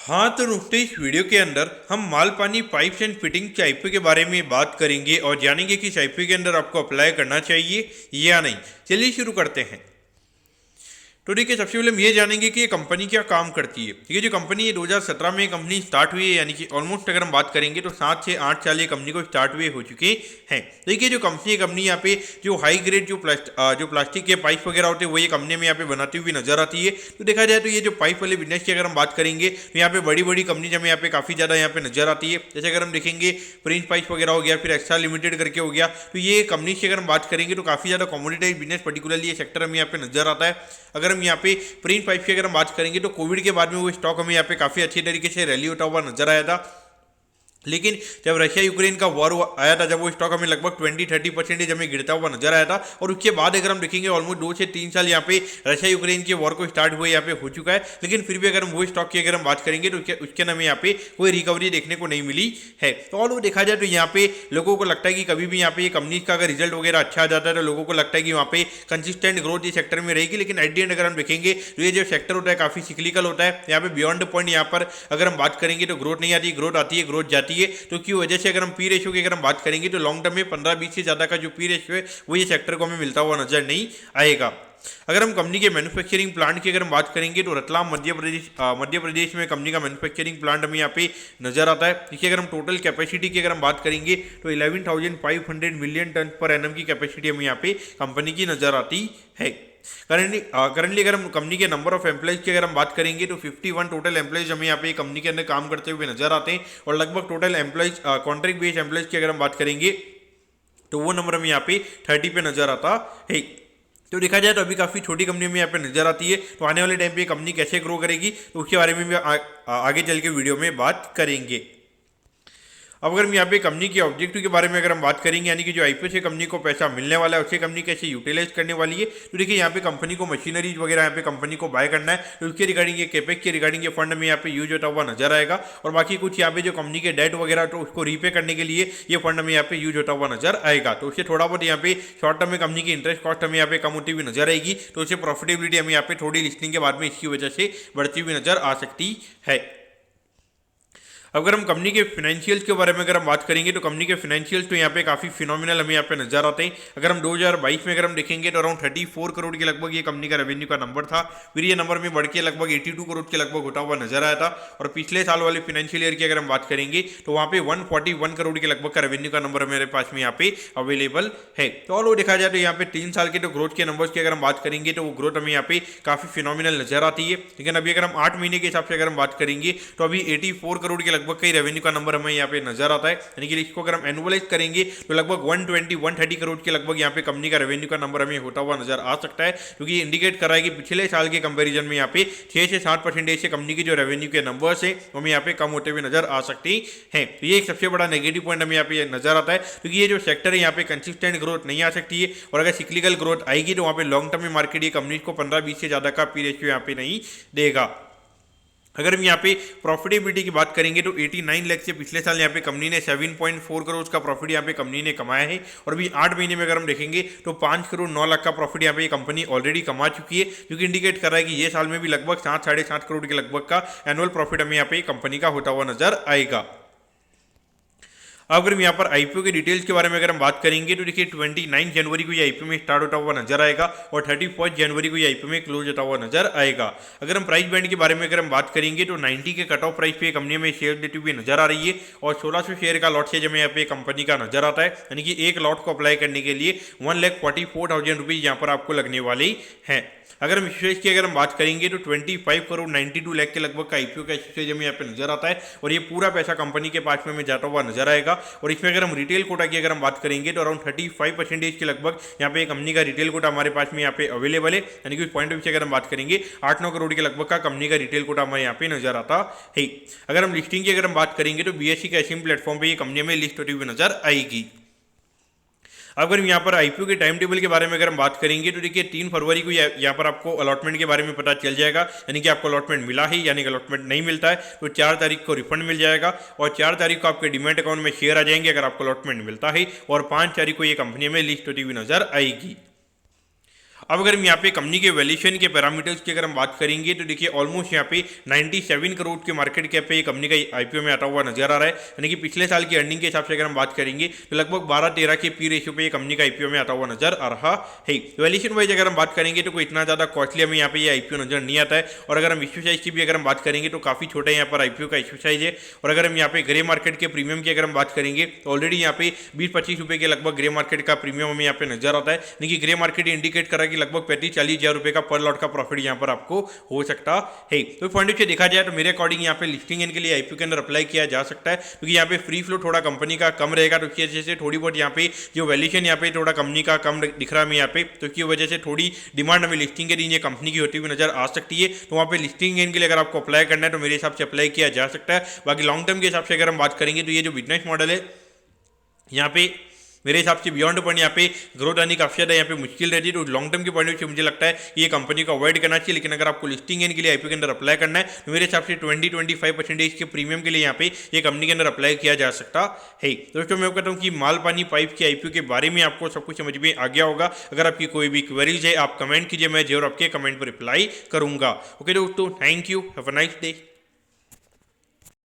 हाँ, तो नुकते इस वीडियो के अंदर हम माल पानी पाइप्स एंड फिटिंग के आईपीओ के बारे में बात करेंगे और जानेंगे कि इस आईपीओ के अंदर आपको अप्लाई करना चाहिए या नहीं। चलिए शुरू करते हैं। तो देखिए, सबसे पहले हम ये जानेंगे कि ये कंपनी क्या काम करती है। ये जो कंपनी है 2017 में कंपनी स्टार्ट हुई है, यानी कि ऑलमोस्ट अगर हम बात करेंगे तो 7 से 8 साल ये कंपनी को स्टार्ट हुए हो चुके हैं। देखिए, जो कंपनी यहाँ पे जो हाई ग्रेड जो प्लास्टिक के पाइप वगैरह होते हैं वो ये कंपनी में यहाँ पे बनाती हुई नजर आती है। तो देखा जाए तो ये जो पाइप वाले बिजनेस की अगर हम बात करेंगे तो यहाँ पे बड़ी बड़ी कंपनी हमें यहाँ पे काफ़ी ज़्यादा यहाँ पे नजर आती है। जैसे अगर हम देखेंगे प्रिंस पाइप वगैरह हो गया, फिर एक्स्ट्रा लिमिटेड करके हो गया, तो ये कंपनी की अगर हम बात करेंगे तो काफ़ी ज़्यादा कमोडिटाइज बिजनेस पर्टिकुलरली ये सेक्टर हमें यहाँ पे नजर आता है। अगर हम यहाँ पे प्रिंस पाइप की अगर हम बात करेंगे तो कोविड के बाद में वो स्टॉक हमें यहाँ पे काफ़ी अच्छी तरीके से रैली होता हुआ नजर आया था। लेकिन जब रशिया यूक्रेन का वॉर आया था, जब वो स्टॉक हमें लगभग 20-30% हमें गिरता हुआ नजर आया था। और उसके बाद अगर हम देखेंगे ऑलमोस्ट 2 से 3 साल यहाँ पे रशिया यूक्रेन के वॉर को स्टार्ट हुए यहाँ पे हो चुका है। लेकिन फिर भी अगर हम वो स्टॉक की अगर हम बात करेंगे तो उसके अंदर हमें यहाँ पे कोई रिकवरी देखने को नहीं मिली है। तो और वो देखा जाए तो यहाँ पे लोगों को लगता है कि कभी भी यहाँ पे कंपनी का अगर रिजल्ट वगैरह अच्छा आ जाता है तो लोगों को लगता है कि वहाँ पे कंसिस्टेंट ग्रोथ इस सेक्टर में रहेगी। लेकिन एट द एंड अगर हम देखेंगे तो ये जो सेक्टर होता है काफी सिक्लिकल होता है। यहाँ पे बियॉन्ड पॉइंट यहाँ पर अगर हम बात करेंगे तो ग्रोथ नहीं आती, ग्रोथ आती है, ग्रोथ जाती है। तो क्यों वजह से अगर हम पी रेशियो की अगर हम बात करेंगे तो लॉन्ग टर्म में 15-20 से ज़्यादा का जो पी रेशियो है वो ये सेक्टर को हमें मिलता हुआ नजर नहीं आएगा। अगर हम कंपनी के मैन्युफैक्चरिंग प्लांट की अगर हम बात करेंगे तो रतलाम मध्य प्रदेश में कंपनी का मैन्युफैक्चरिंग प्लांट हमें यहाँ पे नजर आता है। इसकी अगर हम टोटल कैपेसिटी की अगर हम बात करेंगे तो 11,500 मिलियन टन पर एनम की कैपेसिटी हमें यहाँ पे कंपनी की नजर आती है। करंटली अगर हम कंपनी के नंबर ऑफ एम्प्लॉइज की अगर हम बात करेंगे तो 51 टोटल एम्प्लॉइज हमें यहाँ पे कंपनी के अंदर काम करते हुए नजर आते हैं। और लगभग total employees contract based employees की अगर हम बात करेंगे तो वो नंबर हमें यहाँ पे 30 पे नजर आता है। तो देखा जाए तो अभी काफ़ी छोटी कंपनी में यहाँ पे नजर आती है। तो आने वाले टाइम पे कंपनी कैसे ग्रो करेगी तो उसके बारे में भी आगे चल के वीडियो में बात करेंगे। अब अगर हम यहाँ पे कंपनी के ऑब्जेक्टिव के बारे में अगर हम बात करेंगे, यानी कि जो आईपीओ से कंपनी को पैसा मिलने वाला है उससे कंपनी कैसे यूटिलाइज करने वाली है, तो देखिए यहाँ पे कंपनी को मशीनरीज वगैरह यहाँ पे कंपनी को बाय करना है। तो उसके रिगार्डिंग ये कैपेक्स के रिगार्डिंग ये फंड में यहाँ पे यूज होता हुआ नजर आएगा। और बाकी कुछ यहाँ पे जो कंपनी के डेट वगैरह तो उसको रीपे करने के लिए ये फंड में यहाँ पे यूज होता हुआ नजर आएगा। तो उससे थोड़ा बहुत यहाँ पे शॉर्ट टर्म में कंपनी की इंटरेस्ट कॉस्ट हमें यहाँ पे कम होती हुई नजर आएगी। तो उससे प्रॉफिटेबिलिटी हमें यहाँ पे थोड़ी लिस्टिंग के बाद में इसकी वजह से बढ़ती हुई नजर आ सकती है। अगर हम कंपनी के फाइनेंशियल्स के बारे में अगर हम बात करेंगे तो कंपनी के फाइनेंशियल्स तो यहाँ पे काफ़ी फिनोमिनल हमें यहाँ पे नजर आते हैं। अगर हम 2022 में अगर हम देखेंगे तो अराउंड 34 करोड़ के लगभग ये कंपनी का रेवेन्यू का नंबर था। फिर ये नंबर में बढ़ के लगभग 82 करोड़ के लगभग होता हुआ नजर आया था। और पिछले साल वाले फाइनेंशियल ईयर की अगर हम बात करेंगे तो वहाँ पे 141 करोड़ के लगभग का रेवेन्यू का नंबर मेरे पास में यहाँ पे अवेलेबल है। तो और वो देखा जाए तो यहाँ पे 3 साल के तो ग्रोथ के नंबर्स की अगर हम बात करेंगे तो वो ग्रोथ हमें यहाँ पे काफ़ी फिनोमिनल नजर आती है। लेकिन अभी अगर हम 8 महीने के हिसाब से अगर हम बात करेंगे तो अभी 84 करोड़ के लगभग का रेवेन्यू का नंबर हमें यहाँ पे नजर आता है। यानी कि इसको अगर हम एनुअलाइज करेंगे तो लगभग 120-130 करोड़ के लगभग यहाँ पे कंपनी का रेवेन्यू का नंबर हमें होता हुआ नजर आ सकता है। क्योंकि ये इंडिकेट कर रहा है कि पिछले साल के कंपैरिजन में यहाँ पे 6 से 7% से कंपनी की जो रेवेन्यू के नंबर्स है वो हमें यहाँ पे कम होते हुए नजर आ सकती हैं। तो ये एक सबसे बड़ा नेगेटिव पॉइंट हमें यहाँ पे नजर आता है। क्योंकि ये जो सेक्टर है यहाँ पे कंसिस्टेंट ग्रोथ नहीं आ सकती है। और अगर सिक्लिकल ग्रोथ आएगी तो वहाँ पे लॉन्ग टर्म में मार्केट ये कंपनी को 15-20 से ज्यादा का पी रेशियो यहाँ पे नहीं देगा। अगर हम यहाँ पे प्रॉफिटेबिलिटी की बात करेंगे तो 89 लाख से पिछले साल यहाँ पे कंपनी ने 7.4 करोड़ का प्रॉफिट यहाँ पे कंपनी ने कमाया है। और अभी 8 महीने में अगर हम देखेंगे तो 5 करोड़ 9 लाख का प्रॉफिट यहाँ पे कंपनी ऑलरेडी कमा चुकी है। जो कि इंडिकेट कर रहा है कि ये साल में भी लगभग 7-7.5 करोड़ के लगभग का एनुअल प्रॉफिट हमें यहाँ पे कंपनी का होता हुआ नजर आएगा। अगर हम यहाँ पर आईपीओ के डिटेल्स के बारे में अगर हम बात करेंगे तो देखिए 29 जनवरी को ये आईपीओ में स्टार्ट होता हुआ नजर आएगा और 31 जनवरी को ये आईपीओ में क्लोज होता हुआ नजर आएगा। अगर हम प्राइस बैंड के बारे में अगर हम बात करेंगे तो 90 के कट ऑफ प्राइस पे कंपनी में शेयर देती हुई नजर आ रही है। और 1600 शेयर का लॉट सेज हमें यहाँ पे कंपनी का नजर आता है। यानी कि एक लॉट को अप्लाई करने के लिए 1,44,000 रुपीज यहाँ पर आपको लगने वाले हैं। अगर हम इश्यूएज की अगर हम बात करेंगे तो 25 करोड़ 92 लाख के लगभग का आईपीओ का इश्यूएज हमें यहाँ पे नजर आता है। और ये पूरा पैसा कंपनी के पास में जाता हुआ नजर आएगा। और इसमें अगर हम रिटेल कोटा की अगर हम बात करेंगे तो अराउंड 35% के लगभग यहाँ पे कंपनी का रिटेल कोटा हमारे पास में यहाँ पे अवेलेबल है। यानी कि उस पॉइंट ऑफ व्यू से अगर हम बात करेंगे 8-9 करोड़ के लगभग का कंपनी का रिटेल कोटा हमारे यहाँ पे नजर आता है। अगर हम लिस्टिंग की अगर हम बात करेंगे तो बीएसई के एसएम प्लेटफॉर्म पर ये कंपनी में लिस्ट होती हुई नजर आएगी। अगर हम यहाँ पर आईपीओ के टाइम टेबल के बारे में अगर हम बात करेंगे तो देखिए 3 फरवरी को यहाँ पर आपको अलॉटमेंट के बारे में पता चल जाएगा। यानी कि आपको अलॉटमेंट मिला है, यानी कि अलॉटमेंट नहीं मिलता है तो 4 तारीख को रिफंड मिल जाएगा। और 4 तारीख को आपके डिमेट अकाउंट में शेयर आ जाएंगे अगर आपको अलॉटमेंट मिलता है। और 5 तारीख को ये कंपनी में लिस्ट होती हुई नजर आएगी। अब अगर हम यहाँ पे कंपनी के वैल्यूएशन के पैरामीटर्स की अगर हम बात करेंगे तो देखिए ऑलमोस्ट यहाँ पे 97 करोड़ के मार्केट कैप पे ये कंपनी का आईपीओ में आता हुआ नजर आ रहा है। यानी कि पिछले साल की अर्निंग के हिसाब से अगर हम बात करेंगे तो लगभग 12-13 के पी रेशियो पे ये कंपनी का आईपीओ में आता हुआ नजर आ रहा है। वैल्यूएशन वाइज अगर हम बात करेंगे तो कोई इतना ज्यादा कॉस्टली हमें यहाँ पे ये आईपीओ नजर नहीं आता है। और अगर हम इश्यू साइज की भी अगर हम बात करेंगे तो काफी छोटा यहाँ पर आईपीओ का इश्यू साइज है। और अगर हम यहाँ पे ग्रे मार्केट के प्रीमियम की अगर हम बात करेंगे तो ऑलरेडी यहाँ पे 20-25 रुपए के लगभग ग्रे मार्केट का प्रीमियम हमें यहाँ पे नजर आता है। यानी कि ग्रे मार्केट इंडिकेट कर रहा है कि लगभग 35-40 हजार रुपए का पर लॉट का प्रॉफिट यहाँ पर आपको हो सकता है। तो पॉइंट से देखा जाए तो मेरे अकॉर्डिंग यहाँ पे लिस्टिंग इनके लिए आईपीओ के अंदर अप्लाई किया जा सकता है, क्योंकि यहाँ पे फ्री फ्लो थोड़ा कंपनी का कम रहेगा। तो इसकी वजह से थोड़ी बहुत यहाँ पे जो वैल्यूएशन यहाँ पे थोड़ा कंपनी का कम दिख रहा है यहाँ पे, तो इसकी वजह से थोड़ी डिमांड हमें लिस्टिंग के लिए कंपनी की होती हुई नजर आ सकती है। तो वहाँ पे लिस्टिंग इनके लिए अगर आपको अप्लाई करना है तो मेरे हिसाब से अप्लाई किया जा सकता है। बाकी लॉन्ग टर्म के हिसाब से अगर हम बात करेंगे तो ये जो बिजनेस मॉडल है यहाँ पे मेरे हिसाब से बियॉन्ड पॉइंट यहाँ पे ग्रोथ आने काफी ज्यादा यहाँ पे मुश्किल रहती है। तो लॉन्ग टर्म के पॉइंट से मुझे लगता है कि ये कंपनी को अवॉइड करना चाहिए। लेकिन अगर आपको लिस्टिंग के लिए आईपीओ के अंदर अप्लाई करना है तो मेरे हिसाब से 20-25% के प्रीमियम के लिए यहाँ पे ये कंपनी के अंदर अप्लाई किया जा सकता है। दोस्तों मैं कहता हूँ कि माल पानी पाइप के आईपीओ के बारे में आपको सब कुछ समझ में आ गया होगा। अगर आपकी कोई भी क्वेरीज है आप कमेंट कीजिए, मैं जरूर आपके कमेंट पर रिप्लाई करूंगा। ओके दोस्तों, thank you, have a nice day.